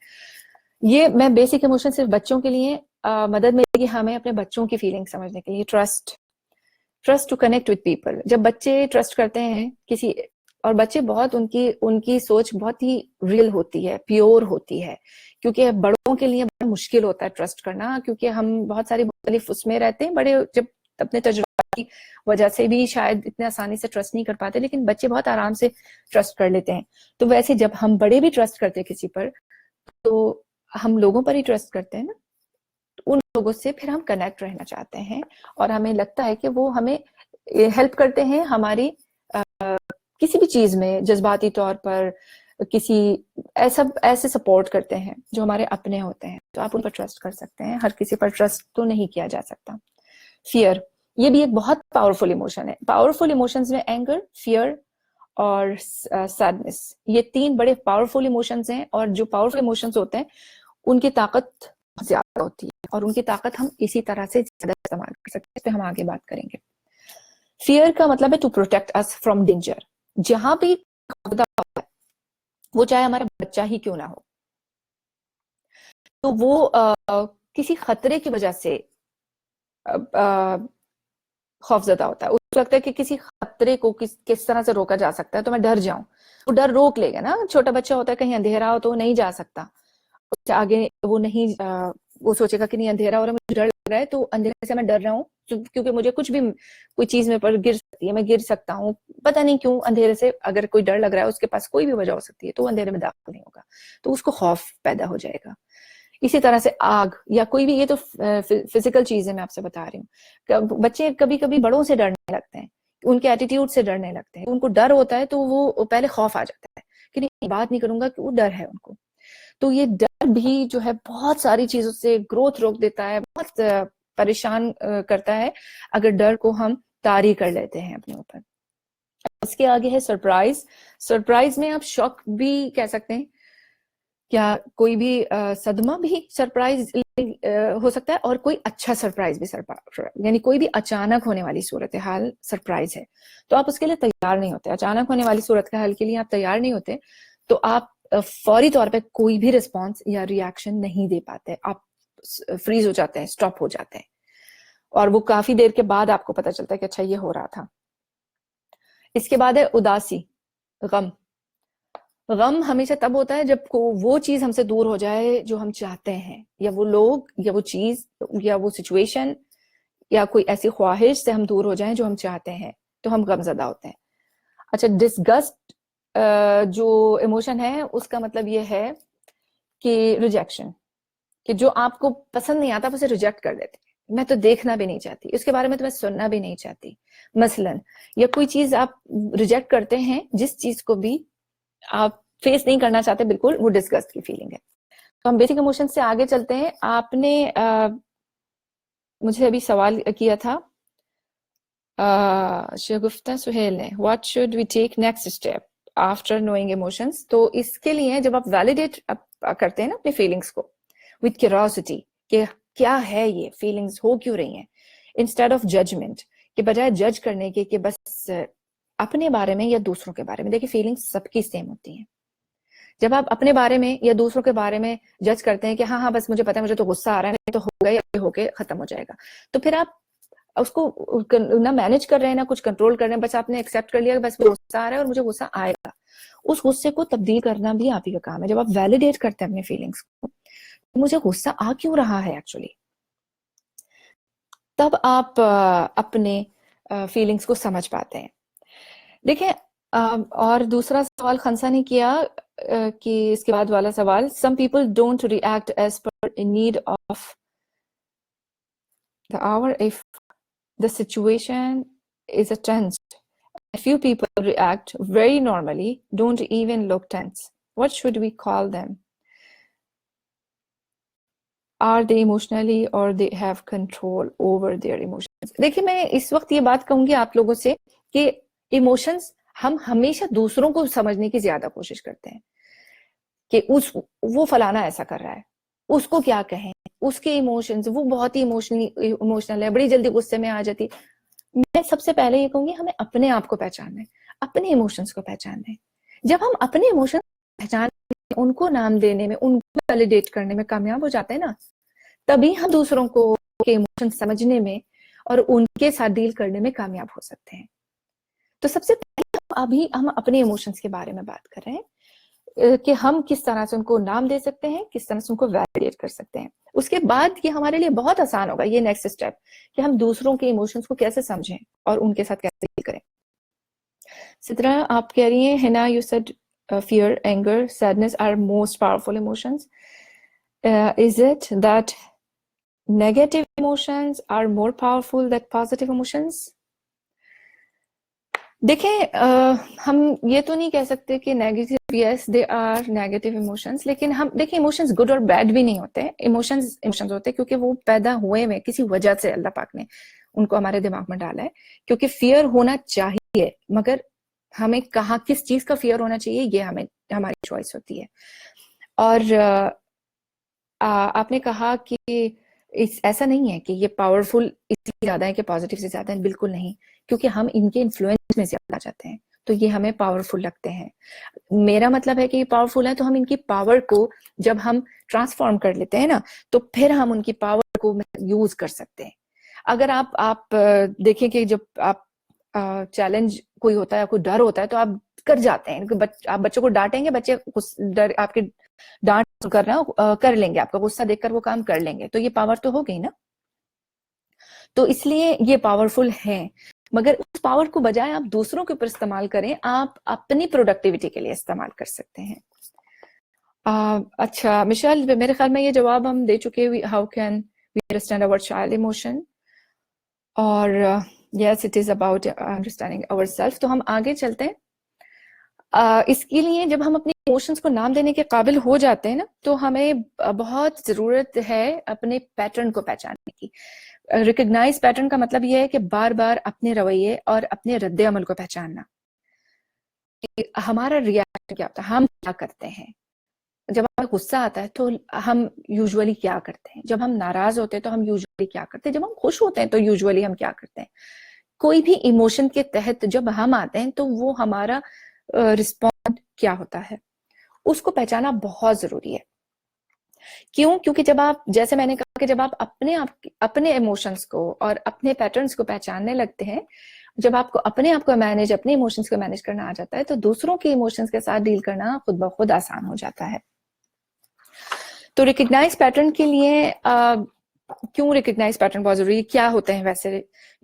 A: ये मैं बेसिक इमोशन सिर्फ बच्चों के लिए मदद मिलेगी हमें अपने बच्चों की फीलिंग समझने के लिए. Trust to connect with people. जब बच्चे ट्रस्ट करते हैं किसी, और बच्चे बहुत उनकी सोच बहुत ही रियल होती है, प्योर होती है, क्योंकि बड़ों के लिए बड़ा मुश्किल होता है ट्रस्ट करना, क्योंकि हम बहुत सारी मुख्तलिफ उसमें रहते हैं. बड़े जब अपने तजुर्बा की वजह से भी शायद इतने आसानी से ट्रस्ट नहीं कर पाते, लेकिन बच्चे बहुत आराम से ट्रस्ट कर लेते हैं. तो वैसे जब हम बड़े भी ट्रस्ट करते हैं किसी पर, तो हम लोगों पर ही ट्रस्ट करते हैं ना, तो उन लोगों से फिर हम कनेक्ट रहना चाहते हैं, और हमें लगता है कि वो हमें हेल्प करते हैं हमारी किसी भी चीज में, जज्बाती तौर पर किसी ऐसे सपोर्ट करते हैं जो हमारे अपने होते हैं. तो आप उन पर ट्रस्ट कर सकते हैं, हर किसी पर ट्रस्ट तो नहीं किया जा सकता. फियर, ये भी एक बहुत पावरफुल इमोशन है। पावरफुल इमोशंस में एंगर, फियर और सैडनेस, ये 3 बड़े पावरफुल इमोशंस हैं। और जो पावरफुल इमोशंस होते हैं उनकी ताकत ज्यादा होती है, और उनकी ताकत हम इसी तरह से ज्यादा इस्तेमाल कर सकते हैं। इस पे हम आगे बात करेंगे। फियर का मतलब है to protect us from danger. जहां भी खतरा होता है, वो चाहे हमारा बच्चा ही क्यों ना हो, तो वो किसी खतरे की वजह से खौफजदा होता है। उसको लगता है कि किसी खतरे को किस तरह से रोका जा सकता है, तो मैं डर जाऊं। वो डर रोक लेगा ना। छोटा बच्चा होता है, कहीं अंधेरा हो तो वो नहीं जा सकता, उससे आगे वो नहीं वो सोचेगा कि नहीं अंधेरा हो रहा है, मुझे डर लग रहा है, तो अंधेरे से मैं डर रहा हूँ क्योंकि मुझे कुछ भी, कोई चीज मेरे पर गिर सकती है, मैं गिर सकता हूँ, पता नहीं क्यों अंधेरे से अगर कोई डर लग रहा है, उसके पास कोई भी वजह हो सकती है, तो अंधेरे में दाखिल नहीं होगा, तो उसको खौफ पैदा हो जाएगा। इसी तरह से आग या कोई भी, ये तो फिजिकल चीज है, मैं आपसे बता रही हूँ। बच्चे कभी कभी बड़ों से डरने लगते हैं, उनके एटीट्यूड से डरने लगते हैं, उनको डर होता है तो वो पहले खौफ आ जाता है कि नहीं बात नहीं करूंगा, कि वो डर है उनको। तो ये डर भी जो है बहुत सारी चीजों से ग्रोथ रोक देता है, बहुत परेशान करता है, अगर डर को हम तारी कर लेते हैं अपने ऊपर। इसके आगे है सरप्राइज। सरप्राइज में आप शॉक भी कह सकते हैं, क्या कोई भी सदमा भी सरप्राइज हो सकता है, और कोई अच्छा सरप्राइज भी सरप्राइज, यानी कोई भी अचानक होने वाली सूरत हाल सरप्राइज है, तो आप उसके लिए तैयार नहीं होते। अचानक होने वाली सूरत हाल के लिए आप तैयार नहीं होते, तो आप फौरी तौर पे कोई भी रिस्पॉन्स या रिएक्शन नहीं दे पाते, आप फ्रीज हो जाते हैं, स्टॉप हो जाते हैं, और वो काफी देर के बाद आपको पता चलता है कि अच्छा ये हो रहा था। इसके बाद है उदासी, गम। गम हमेशा तब होता है जब वो चीज हमसे दूर हो जाए जो हम चाहते हैं, या वो लोग या वो चीज या वो सिचुएशन या कोई ऐसी ख्वाहिश से हम दूर हो जाएं जो हम चाहते हैं, तो हम गमजदा होते हैं। अच्छा, डिसगस्ट जो इमोशन है उसका मतलब ये है कि रिजेक्शन, कि जो आपको पसंद नहीं आता आप उसे रिजेक्ट कर देते हैं। मैं तो देखना भी नहीं चाहती, उसके बारे में तो मैं सुनना भी नहीं चाहती, मसलन। या कोई चीज आप रिजेक्ट करते हैं, जिस चीज को भी आप फेस नहीं करना चाहते बिल्कुल, वो डिस्गस्ट की फीलिंग है। तो हम बेसिक इमोशन से आगे चलते हैं। आपने मुझे अभी सवाल किया था शगुफ्ता सुहेल ने, what should we take next step after knowing emotions. तो इसके लिए जब आप वैलिडेट करते हैं ना अपनी फीलिंग्स को विथ क्यूरियोसिटी, कि क्या है ये फीलिंग्स, हो क्यों रही हैं, इंस्टेड ऑफ जजमेंट, के बजाय जज करने के कि बस अपने बारे में या दूसरों के बारे में। देखिए फीलिंग्स सबकी सेम होती हैं। जब आप अपने बारे में या दूसरों के बारे में जज करते हैं कि हाँ हाँ बस मुझे पता है, मुझे तो गुस्सा आ रहा है, तो होगा या होके खत्म हो जाएगा, तो फिर आप उसको ना मैनेज कर रहे हैं ना कुछ कंट्रोल कर रहे हैं, बस आपने एक्सेप्ट कर लिया कि बस गुस्सा आ रहा है और मुझे गुस्सा आएगा। उस गुस्से को तब्दील करना भी आप ही का काम है। जब आप वैलिडेट करते हैं अपनी फीलिंग्स को, मुझे गुस्सा आ क्यों रहा है एक्चुअली, तब आप अपने फीलिंग्स को समझ पाते हैं। देखिए और दूसरा सवाल खंसा ने किया कि इसके बाद वाला सवाल, some people don't react as per in need of the hour if the situation is a tense. A few people react very normally, don't even look tense. What should we call them? Are they emotionally or they have control over their emotions? देखिए मैं इस वक्त ये बात कहूंगी आप लोगों से कि इमोशंस हम हमेशा दूसरों को समझने की ज्यादा कोशिश करते हैं, कि वो फलाना ऐसा कर रहा है, उसको क्या कहें, उसके इमोशंस, वो बहुत ही इमोशनल है, बड़ी जल्दी गुस्से में आ जाती। मैं सबसे पहले ये कहूंगी हमें अपने आप को पहचानना है, अपने इमोशंस को पहचानना है। जब हम अपने इमोशंस पहचान, उनको नाम देने में, उनको वैलिडेट करने में कामयाब हो जाते हैं ना, तभी हम दूसरों को के इमोशंस समझने में और उनके साथ डील करने में कामयाब हो सकते हैं। तो सबसे पहले अभी हम अपने इमोशंस के बारे में बात कर रहे हैं, कि हम किस तरह से उनको नाम दे सकते हैं, किस तरह से उनको वैलिडेट कर सकते हैं। उसके बाद ये हमारे लिए बहुत आसान होगा, ये नेक्स्ट स्टेप, कि हम दूसरों के इमोशंस को कैसे समझें और उनके साथ कैसे डील करें। सिद्रा आप कह रही हैं, Hina you said fear, anger, sadness are most powerful emotions. Is it that negative emotions are more powerful than positive emotions? देखें हम ये तो नहीं कह सकते कि negative, yes they are negative emotions, लेकिन हम देखें इमोशंस गुड और बैड भी नहीं होते, इमोशंस होते हैं क्योंकि वो पैदा हुए में किसी वजह से अल्लाह पाक ने उनको हमारे दिमाग में डाला है, क्योंकि फियर होना चाहिए, मगर हमें कहाँ किस चीज का फियर होना चाहिए ये हमें हमारी चॉइस होती है। और आपने कहा कि ऐसा नहीं है कि ये पावरफुल इसलिए ज्यादा है कि पॉजिटिव से ज्यादा है, बिल्कुल नहीं, क्योंकि हम इनके इन्फ्लुएंस में ज्यादा जाते हैं तो ये हमें पावरफुल लगते हैं। मेरा मतलब है कि ये पावरफुल है तो हम इनकी पावर को जब हम ट्रांसफॉर्म कर लेते हैं ना, तो फिर हम उनकी पावर को यूज कर सकते हैं। अगर आप देखें कि जब आप चैलेंज कोई होता है, कोई डर होता है, तो आप कर जाते हैं। आप बच्चों को डांटेंगे, बच्चे डर आपके डांट करना कर लेंगे, आपका गुस्सा देखकर वो काम कर लेंगे, तो ये पावर तो हो गई ना। तो इसलिए ये पावरफुल है, मगर उस पावर को बजाय आप दूसरों के ऊपर इस्तेमाल करें, आप अपनी प्रोडक्टिविटी के लिए इस्तेमाल कर सकते हैं। अच्छा मिशेल, मेरे ख्याल में ये जवाब हम दे चुके हैं, how can we understand our child emotion, और yes it is about understanding our self. तो हम आगे चलते हैं। इसके लिए जब हम अपने इमोशंस को नाम देने के काबिल हो जाते हैं ना, तो हमें बहुत जरूरत है अपने पैटर्न को पहचानने की। रिकग्नाइज पैटर्न का मतलब यह है कि बार बार अपने रवैये और अपने रद्द अमल को पहचानना, कि हमारा रिएक्शन क्या होता है, हम क्या करते हैं। जब हमें गुस्सा आता है तो हम यूजुअली क्या करते हैं, जब हम नाराज होते हैं तो हम यूजुअली क्या करते हैं, जब हम खुश होते हैं तो यूजुअली हम क्या करते हैं। कोई भी इमोशन के तहत जब हम आते हैं तो वो हमारा रिस्पॉन्ड क्या होता है, उसको पहचाना बहुत जरूरी है। क्यों? क्योंकि जब आप, जैसे मैंने कहा कि जब आप अपने इमोशंस को और अपने पैटर्न्स को पहचानने लगते हैं, जब आपको अपने आप को मैनेज, अपने इमोशंस को मैनेज करना आ जाता है, तो दूसरों के इमोशंस के साथ डील करना खुद ब खुद आसान हो जाता है। तो रिकग्नाइज पैटर्न के लिए क्यों रिकग्नाइज पैटर्न बहुत जरूरी, क्या होते हैं वैसे,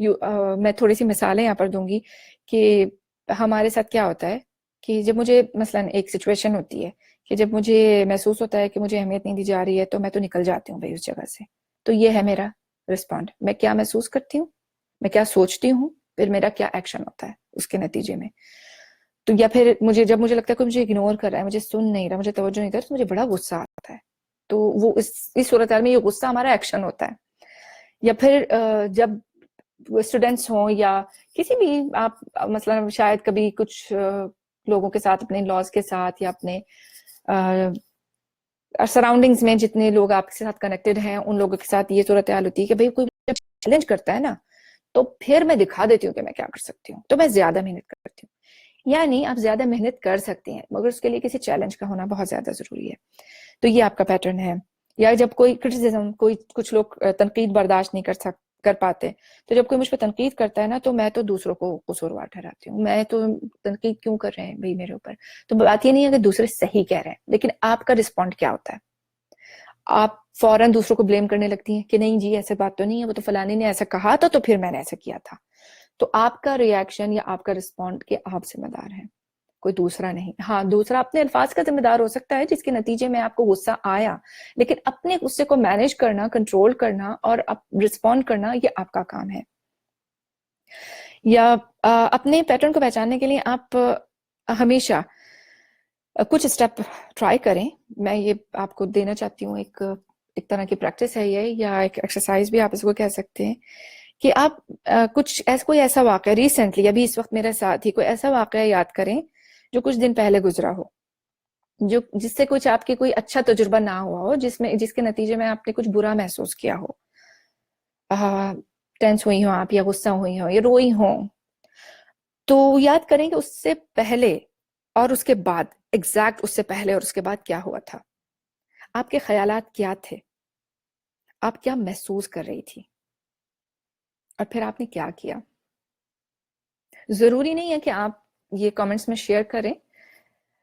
A: मैं थोड़ी सी मिसालें यहाँ पर दूंगी कि हमारे साथ क्या होता है कि जब मुझे मसलन एक सिचुएशन होती है कि जब मुझे महसूस होता है कि मुझे अहमियत नहीं दी जा रही है, तो मैं तो निकल जाती हूँ भाई उस जगह से। तो ये है मेरा रिस्पॉन्ड, मैं क्या महसूस करती हूँ, मैं क्या सोचती हूँ, फिर मेरा क्या एक्शन होता है उसके नतीजे में। तो या फिर जब मुझे लगता है कि मुझे इग्नोर कर रहा है, मुझे सुन नहीं रहा, मुझे तवज्जो नहीं कर रहा, तो मुझे बड़ा गुस्सा आता है। तो वो इस सूरत में ये गुस्सा हमारा एक्शन होता है। या फिर जब स्टूडेंट्स हों या किसी भी आप मतलब शायद कभी कुछ लोगों के साथ, अपने लॉज के साथ या अपने सराउंडिंग्स में जितने लोग आपके साथ कनेक्टेड हैं, उन लोगों के साथ ये सूरत हाल होती है कि भाई कोई चैलेंज करता है ना, तो फिर मैं दिखा देती हूँ कि मैं क्या कर सकती हूँ, तो मैं ज्यादा मेहनत करती हूँ। यानी आप ज्यादा मेहनत कर सकती हैं, मगर उसके लिए किसी चैलेंज का होना बहुत ज्यादा जरूरी है। तो ये आपका पैटर्न है। या जब कोई क्रिटिसिज्म, कुछ लोग तनकीद बर्दाश्त नहीं कर पाते, तो जब कोई मुझ पर तनकीद करता है ना, तो मैं तो दूसरों को कसूरवार ठहराती हूँ, मैं तो तनकीद क्यों कर रहे हैं भाई मेरे ऊपर। तो बात ये नहीं है कि दूसरे सही कह रहे हैं, लेकिन आपका रिस्पॉन्ड क्या होता है। आप फौरन दूसरों को ब्लेम करने लगती हैं कि नहीं जी ऐसे बात तो नहीं है, वो तो फलाने ने ऐसा कहा था तो फिर मैंने ऐसा किया था। तो आपका रिएक्शन या आपका रिस्पॉन्ड के आप जिम्मेदार हैं, कोई दूसरा नहीं। हाँ, दूसरा अपने अल्फाज का जिम्मेदार हो सकता है जिसके नतीजे में आपको गुस्सा आया, लेकिन अपने गुस्से को मैनेज करना, कंट्रोल करना और रिस्पॉन्ड करना, ये आपका काम है। या अपने पैटर्न को पहचानने के लिए आप हमेशा कुछ स्टेप ट्राई करें। मैं ये आपको देना चाहती हूँ, एक तरह की प्रैक्टिस है ये, या एक एक्सरसाइज भी आप इसको कह सकते हैं, कि आप कोई ऐसा वाक़या रिसेंटली, अभी इस वक्त मेरे साथ ही कोई ऐसा वाक़या याद करें जो कुछ दिन पहले गुजरा हो, जिससे कुछ आपके कोई अच्छा तजुर्बा ना हुआ हो, जिसके नतीजे में आपने कुछ बुरा महसूस किया हो, टेंस हुई हो आप, या गुस्सा हुई हो, या रोई हो। तो याद करें कि उससे पहले और उसके बाद, एग्जैक्ट उससे पहले और उसके बाद क्या हुआ था, आपके ख्यालात क्या थे, आप क्या महसूस कर रही थी, और फिर आपने क्या किया। जरूरी नहीं है कि आप ये कमेंट्स में शेयर करें,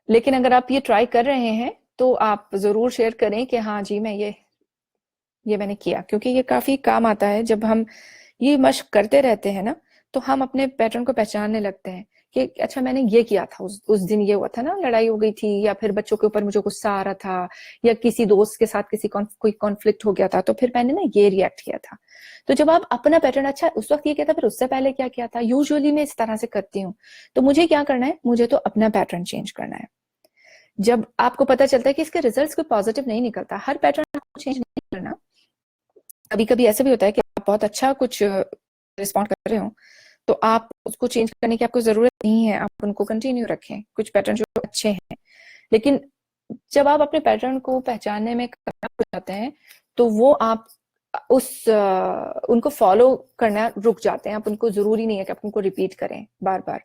A: लेकिन अगर आप ये ट्राई कर रहे हैं तो आप जरूर शेयर करें कि हाँ जी मैं ये मैंने किया, क्योंकि ये काफी काम आता है। जब हम ये मश्क करते रहते हैं ना, तो हम अपने पैटर्न को पहचानने लगते हैं कि अच्छा मैंने ये किया था, उस दिन ये हुआ था ना, लड़ाई हो गई थी, या फिर बच्चों के ऊपर मुझे गुस्सा आ रहा था, या किसी दोस्त के साथ कोई कॉन्फ्लिक्ट हो गया था, तो फिर मैंने ना ये रिएक्ट किया था। तो जब आप अपना पैटर्न, अच्छा उस वक्त ये किया था, फिर उससे पहले क्या किया था, यूजुअली मैं इस तरह से करती हूँ, तो मुझे क्या करना है, मुझे तो अपना पैटर्न चेंज करना है। जब आपको पता चलता है कि इसके रिजल्ट्स कोई पॉजिटिव नहीं निकलता, हर पैटर्न आपको चेंज नहीं करना। कभी कभी ऐसा भी होता है कि आप बहुत अच्छा कुछ रिस्पॉन्ड कर रहे हो, तो आप उसको चेंज करने की आपको जरूरत नहीं है, आप उनको कंटिन्यू रखें, कुछ पैटर्न जो अच्छे हैं। लेकिन जब आप अपने पैटर्न को पहचानने में कामयाब हो जाते हैं, तो वो आप उनको फॉलो करना रुक जाते हैं। आप उनको जरूरी नहीं है कि आप उनको रिपीट करें बार बार।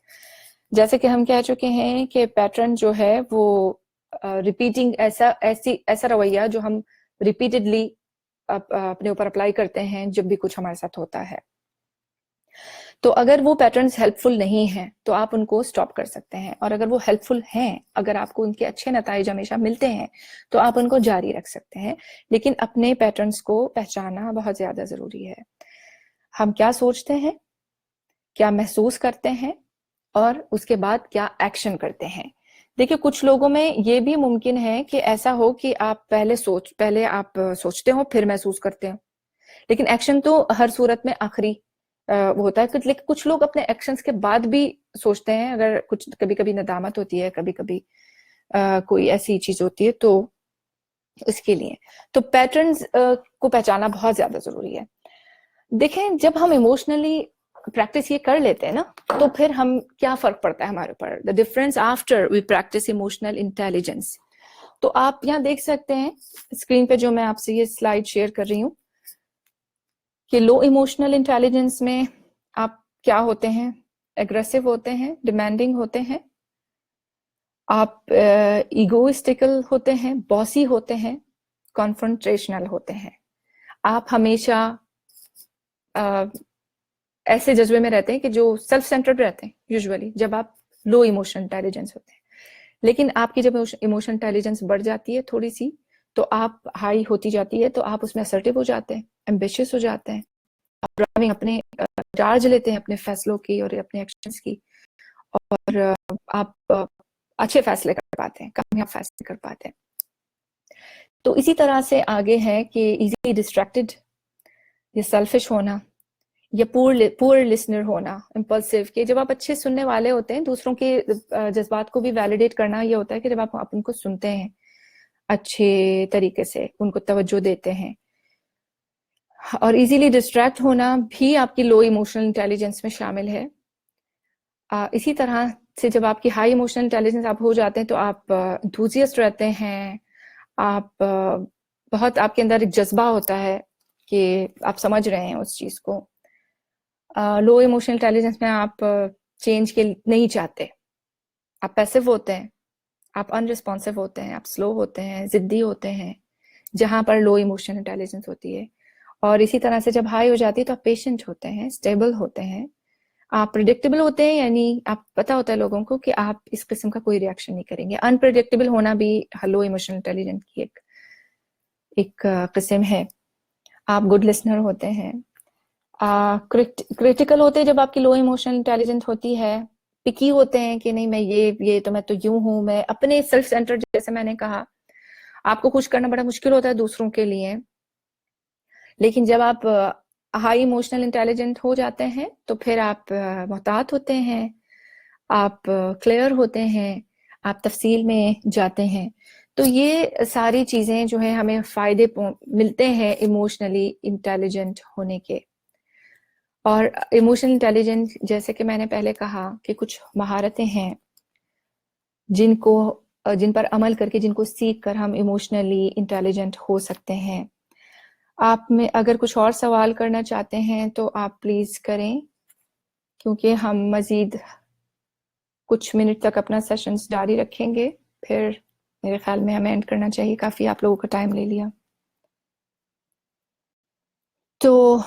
A: जैसे कि हम कह चुके हैं कि पैटर्न जो है वो रिपीटिंग ऐसा रवैया जो हम रिपीटेडली अपने ऊपर अप्लाई करते हैं जब भी कुछ हमारे साथ होता है। तो अगर वो पैटर्न्स हेल्पफुल नहीं है तो आप उनको स्टॉप कर सकते हैं, और अगर वो हेल्पफुल हैं, अगर आपको उनके अच्छे नतीजे हमेशा मिलते हैं, तो आप उनको जारी रख सकते हैं। लेकिन अपने पैटर्न्स को पहचानना बहुत ज्यादा जरूरी है। हम क्या सोचते हैं, क्या महसूस करते हैं, और उसके बाद क्या एक्शन करते हैं। देखिए, कुछ लोगों में ये भी मुमकिन है कि ऐसा हो कि आप पहले आप सोचते हो फिर महसूस करते हो, लेकिन एक्शन तो हर सूरत में आखिरी वो होता है। लेकिन कुछ लोग अपने एक्शंस के बाद भी सोचते हैं, अगर कुछ कभी कभी नदामत होती है, कभी कभी कोई ऐसी चीज होती है, तो इसके लिए तो पैटर्न्स को पहचानना बहुत ज्यादा जरूरी है। देखें, जब हम इमोशनली प्रैक्टिस ये कर लेते हैं ना, तो फिर हम क्या फर्क पड़ता है हमारे ऊपर, the difference after we practice emotional intelligence. तो आप यहाँ देख सकते हैं स्क्रीन पे जो मैं आपसे ये स्लाइड शेयर कर रही हूँ कि लो इमोशनल इंटेलिजेंस में आप क्या होते हैं, एग्रेसिव होते हैं, डिमांडिंग होते हैं, आप ईगोइस्टिकल होते हैं, बॉसी होते हैं, कॉन्फ्रंटेशनल होते हैं। आप हमेशा ऐसे जज्बे में रहते हैं कि जो सेल्फ सेंटर्ड रहते हैं यूजुअली, जब आप लो इमोशनल इंटेलिजेंस होते हैं। लेकिन आपकी जब इमोशनल इंटेलिजेंस बढ़ जाती है थोड़ी सी, तो आप हाई होती जाती है, तो आप उसमें असर्टिव हो जाते हैं, एम्बिशियस हो जाते हैं, आप अपने चार्ज लेते हैं अपने फैसलों की और अपने एक्शंस की, और आप अच्छे फैसले कर पाते हैं, कामयाब फैसले कर पाते हैं। तो इसी तरह से आगे है कि इजीली डिस्ट्रैक्टेड, या सेल्फिश होना, या पुअर लिसनर होना, इम्पल्सिव, कि जब आप अच्छे सुनने वाले होते हैं, दूसरों के जज्बात को भी वैलिडेट करना ये होता है कि जब आप उनको सुनते हैं अच्छे तरीके से, उनको तवज्जो देते हैं। और इजीली डिस्ट्रैक्ट होना भी आपकी लो इमोशनल इंटेलिजेंस में शामिल है। इसी तरह से जब आपकी हाई इमोशनल इंटेलिजेंस आप हो जाते हैं, तो आप एंथुसियास्ट रहते हैं, आप बहुत, आपके अंदर एक जज्बा होता है कि आप समझ रहे हैं उस चीज को। लो इमोशनल इंटेलिजेंस में आप चेंज के नहीं चाहते, आप पैसिव होते हैं, आप अनरिस्पॉन्सिव होते हैं, आप स्लो होते हैं, जिद्दी होते हैं, जहां पर लो इमोशनल इंटेलिजेंस होती है। और इसी तरह से जब हाई हो जाती है तो आप पेशेंट होते हैं, स्टेबल होते हैं, आप प्रिडिक्टेबल होते हैं, यानी आप पता होता है लोगों को कि आप इस किस्म का कोई रिएक्शन नहीं करेंगे। अनप्रिडिक्टेबल होना भी लो इमोशनल इंटेलिजेंस की एक किस्म है। आप गुड लिसनर होते हैं, क्रिटिकल होते हैं जब आपकी लो इमोशनल इंटेलिजेंस होती है, पिकी होते हैं कि नहीं, मैं ये तो मैं तो यूं हूं, मैं अपने सेल्फ सेंटर, जैसे मैंने कहा, आपको खुश करना बड़ा मुश्किल होता है दूसरों के लिए। लेकिन जब आप हाई इमोशनल इंटेलिजेंट हो जाते हैं, तो फिर आप मोहतात होते हैं, आप क्लियर होते हैं, आप तफसील में जाते हैं। तो ये सारी चीजें जो है हमें फायदे मिलते हैं इमोशनली इंटेलिजेंट होने के। और इमोशनल इंटेलिजेंस, जैसे कि मैंने पहले कहा, कि कुछ महारतें हैं जिन पर अमल करके, जिनको सीख कर हम इमोशनली इंटेलिजेंट हो सकते हैं। आप में अगर कुछ और सवाल करना चाहते हैं तो आप प्लीज करें, क्योंकि हम मजीद कुछ मिनट तक अपना सेशंस जारी रखेंगे, फिर मेरे ख्याल में हमें एंड करना चाहिए, काफी आप लोगों का टाइम ले लिया। तो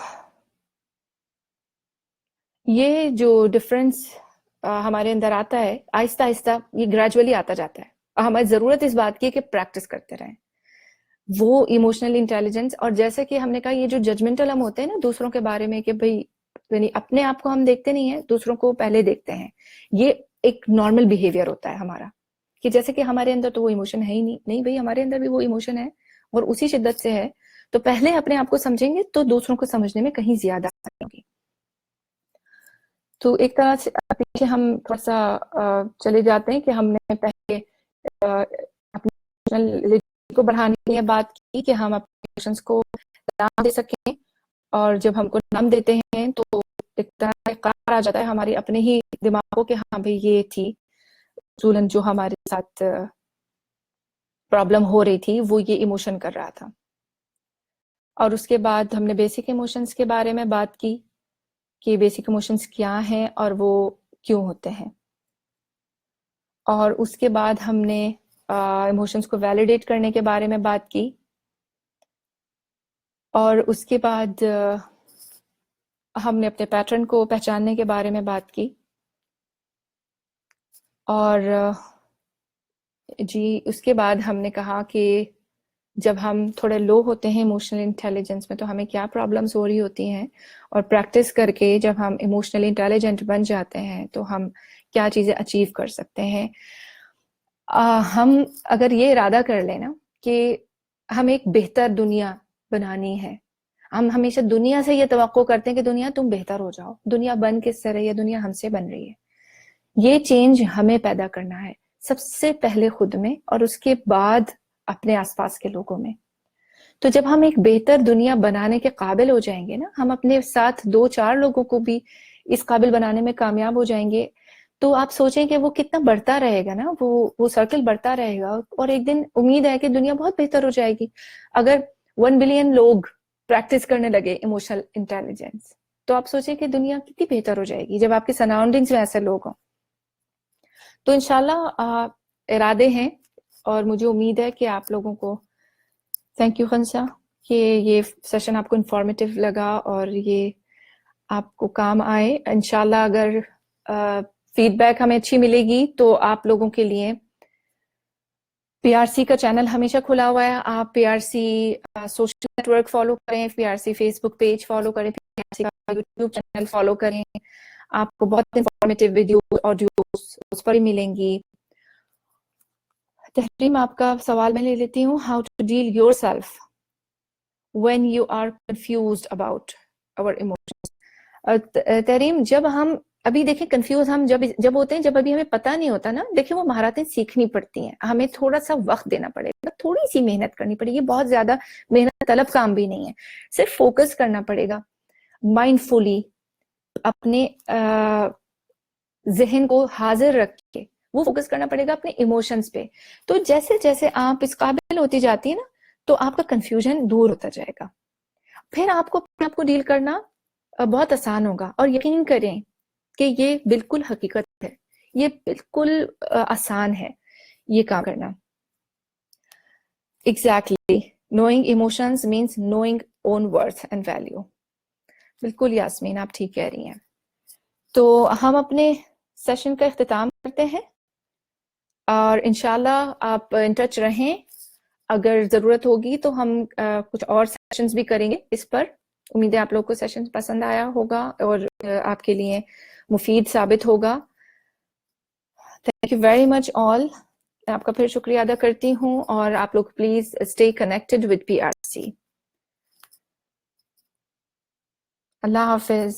A: ये जो डिफरेंस हमारे अंदर आता है, आहिस्ता आहिस्ता ये ग्रेजुअली आता जाता है, और हमारी जरूरत इस बात की है कि प्रैक्टिस करते रहें वो इमोशनल इंटेलिजेंस। और जैसे कि हमने कहा, ये जो जजमेंटल हम होते हैं ना दूसरों के बारे में, कि भाई यानी अपने आप को हम देखते नहीं है, दूसरों को पहले देखते हैं, ये एक नॉर्मल बिहेवियर होता है हमारा, कि जैसे कि हमारे अंदर तो वो इमोशन है ही नहीं, नहीं भाई, हमारे अंदर भी वो इमोशन है और उसी शिद्दत से है। तो पहले अपने आप को समझेंगे तो दूसरों को समझने में कहीं ज्यादा होगी। तो एक तरह से पीछे हम थोड़ा सा चले जाते हैं कि हमने पहले अपने को बढ़ाने के लिए बात की कि हम अपने इमोशंस को नाम दे सकें, और जब हमको नाम देते हैं तो इक़रार आ जाता है हमारी अपने ही दिमागों के, हाँ भाई ये थी उसूलन जो हमारे साथ प्रॉब्लम हो रही थी, वो ये इमोशन कर रहा था। और उसके बाद हमने बेसिक इमोशंस के बारे में बात की कि बेसिक इमोशंस क्या हैं और वो क्यों होते हैं। और उसके बाद हमने इमोशंस को वैलिडेट करने के बारे में बात की। और उसके बाद हमने अपने पैटर्न को पहचानने के बारे में बात की। और जी उसके बाद हमने कहा कि जब हम थोड़े लो होते हैं इमोशनल इंटेलिजेंस में तो हमें क्या प्रॉब्लम्स हो रही होती हैं, और प्रैक्टिस करके जब हम इमोशनली इंटेलिजेंट बन जाते हैं तो हम क्या चीज़ें अचीव कर सकते हैं। हम अगर ये इरादा कर लें ना कि हम एक बेहतर दुनिया बनानी है, हम हमेशा दुनिया से ये तवक्को करते हैं कि दुनिया तुम बेहतर हो जाओ, दुनिया बन किससे रही है, दुनिया हमसे बन रही है। ये चेंज हमें पैदा करना है सबसे पहले खुद में और उसके बाद अपने आसपास के लोगों में। तो जब हम एक बेहतर दुनिया बनाने के काबिल हो जाएंगे ना, हम अपने साथ 2-4 लोगों को भी इस काबिल बनाने में कामयाब हो जाएंगे, तो आप सोचें कि वो कितना बढ़ता रहेगा ना, वो सर्कल बढ़ता रहेगा और एक दिन उम्मीद है कि दुनिया बहुत बेहतर हो जाएगी। अगर 1 बिलियन लोग प्रैक्टिस करने लगे इमोशनल इंटेलिजेंस, तो आप सोचें कि दुनिया कितनी बेहतर हो जाएगी जब आपके सराउंडिंग्स में ऐसे लोग हों। तो इंशाल्लाह इरादे हैं और मुझे उम्मीद है कि आप लोगों को, थैंक यू खंसा, कि ये सेशन आपको इंफॉर्मेटिव लगा और ये आपको काम आए। इंशाल्लाह अगर फीडबैक हमें अच्छी मिलेगी तो आप लोगों के लिए पीआरसी का चैनल हमेशा खुला हुआ है। आप पीआरसी सोशल नेटवर्क फॉलो करें, पीआरसी फेसबुक पेज फॉलो करें, पीआरसी का यूट्यूब चैनल फॉलो करें। आपको बहुत इंफॉर्मेटिव वीडियो ऑडियोस उस पर ही मिलेंगी। तहरीम, आपका सवाल मैं ले लेती हूँ। How to deal yourself when you are confused about our emotions. Tahreem, जब हम अभी देखें कंफ्यूज हम जब होते हैं, जब अभी हमें पता नहीं होता ना, देखिए वो महारतें सीखनी पड़ती हैं, हमें थोड़ा सा वक्त देना पड़ेगा, थोड़ी सी मेहनत करनी पड़ेगी, बहुत ज्यादा मेहनत तलब काम भी नहीं है, सिर्फ फोकस करना पड़ेगा माइंडफुली, अपने जहन को हाजिर रख के वो फोकस करना पड़ेगा अपने इमोशंस पे। तो जैसे जैसे आप इस काबिल होती जाती है ना, तो आपका कंफ्यूजन दूर होता जाएगा, फिर आपको अपने आप को डील करना बहुत आसान होगा। और यकीन करें कि ये बिल्कुल हकीकत है, ये बिल्कुल आसान है ये काम करना। Exactly, knowing emotions means knowing own worth and value. बिल्कुल यास्मीन, आप ठीक कह रही हैं। तो हम अपने सेशन का इख्तिताम करते हैं और इंशाल्लाह आप इन टच रहें। अगर ज़रूरत होगी तो हम कुछ और सेशंस भी करेंगे इस पर। उम्मीद है आप लोग को सेशन पसंद आया होगा और आपके लिए मुफीद साबित होगा। Thank you very much all. मैं आपका फिर शुक्रिया अदा करती हूँ और आप लोग please stay connected with PRC. Allah Hafiz.